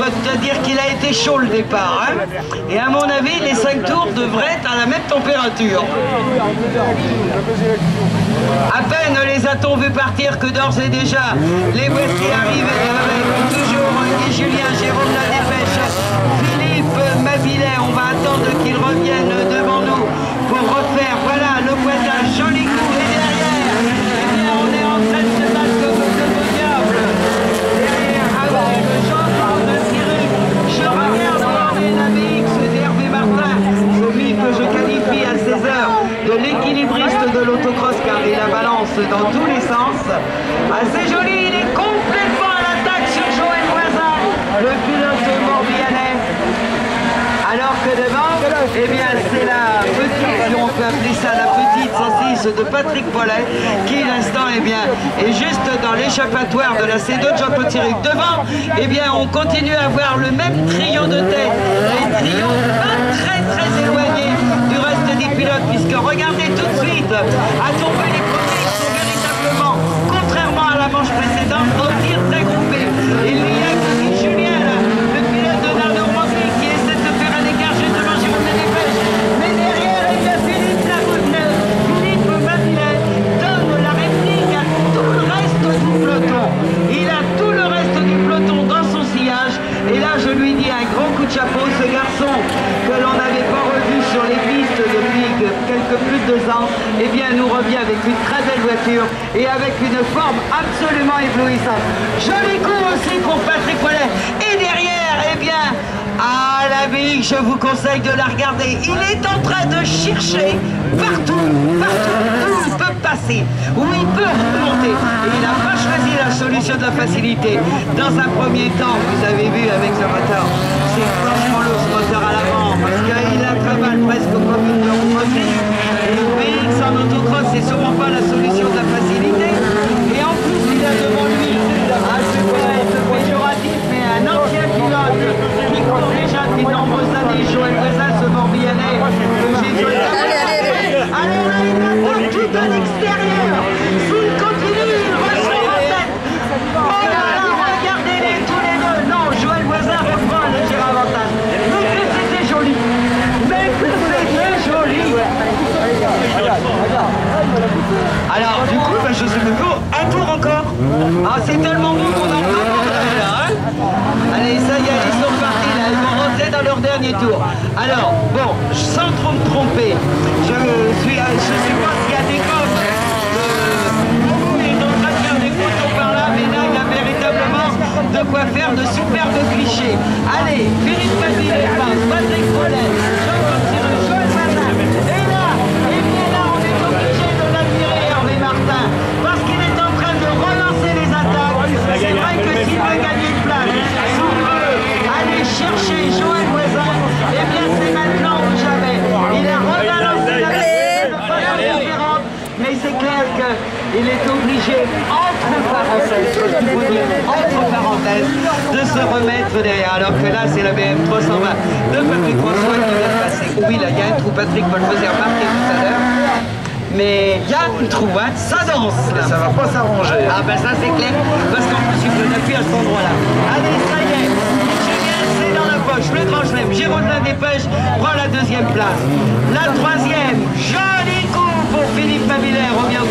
dois te dire qu'il a été chaud le départ. Hein, et à mon avis, les 5 tours devraient être à la même température. À peine les a-t-on vu partir que d'ores et déjà, les voici arrivés avec toujours Guy Julien, Jérôme La Dépêche, Philippe Mabillet. On va attendre qu'ils reviennent devant nous pour refaire, voilà, le pointage, joli coup. Et derrière, eh bien, on est en train de se battre comme le diable. Derrière, avec Jean-Paul de Siruc, je regarde la BX d'Hervé Martin, celui que je qualifie à 16 heures de l'équilibriste de l'autocross car il la balance dans tous les sens. Assez joli, il est complètement à l'attaque sur Joël Voisin, le pilote morbihanais. Alors que devant, eh bien c'est la petite, si on peut appeler ça la petite 106 de Patrick Paulet, qui l'instant eh bien est juste dans l'échappatoire de la C2 de Jean-Paul Siruc. Devant, eh bien on continue à voir le même trio de tête, les trios pas très éloignés du reste des pilotes, puisque regardez tout de suite, à tomber les premiers qui sont véritablement, contrairement à la manche précédente, au tir très groupé. Il y a Guy Julien, le pilote de la Normandie, qui essaie de faire un écart justement Jérôme La Dépêche. Mais derrière, il y a Philippe Labouteux, Philippe Mabillet donne la réplique à tout le reste du peloton. Il a tout le reste du peloton dans son sillage. Et là, je lui dis un grand coup de chapeau, ce garçon que l'on n'avait pas revu sur les pistes depuis quelques plus de 2 ans, eh bien nous revient avec une très belle voiture et avec une forme absolument éblouissante. Joli coup aussi pour Patrick Paulet. Et derrière, eh bien, à la BX, je vous conseille de la regarder. Il est en train de chercher partout où il peut passer, où il peut remonter. Et il n'a pas choisi la solution de la facilité. Dans un premier temps, vous avez vu avec ce moteur, c'est franchement lourd ce moteur à l'avant, parce qu'il a très mal presque comme une neuromotrice. Et le BX en autocross, c'est sûrement pas la solution de la facilité. Et en plus, il a devant lui, je vais pas être péjoratif, mais un ancien pilote qui court déjà depuis de nombreuses années, Joël Voisin, ce morbihanais que j'ai vu. Alors là, il attaque tout à l'extérieur. S'il continue, il ressort en tête. Oh là là, regardez-les tous les deux. Non, Joël Voisin reprend un léger avantage. Mais que c'était joli. Mais que c'était joli. Alors, du coup, ben, je sais plus quoi. Un tour encore. Ah, c'est tellement bon qu'on en peut là, hein. Allez, ça y est, ils sont partis là. Ils vont rentrer dans leur dernier tour. Alors, bon, sans trop me tromper, je sais pas s'il y a des coffres. Il est en train de faire des photos par là, mais là, il a véritablement de quoi faire de superbes clichés. Allez, Philippe Mabillet passe, Patrick Paulet, Jean-Paul Siruc, Joël Voisin. Et là, on est obligé de l'admirer, Hervé Martin, parce qu'il est en train de relancer les attaques. C'est vrai que s'il veut gagner de place, s'il veut aller chercher Joël Voisin, eh bien c'est maintenant ou jamais. Il a rebalancé la de façon différente, mais c'est clair qu'il est obligé, entre parenthèses, de se remettre derrière. Alors que là, c'est la BM 320 de Patrick François qui vient de passer. Oui, là, il y a un trou, Patrick me le faisait remarquer tout à l'heure. Mais il y a une trou, hein, ça danse là. Ça va pas s'arranger. Ah ben ça c'est clair, parce qu'en plus il pleut depuis à cet endroit-là. Allez, ça y est, Julien c'est dans la poche, le grand chelem. Jérôme La Dépêche prend la 2e place. La 3e, joli coup pour Philippe Mabillet, revient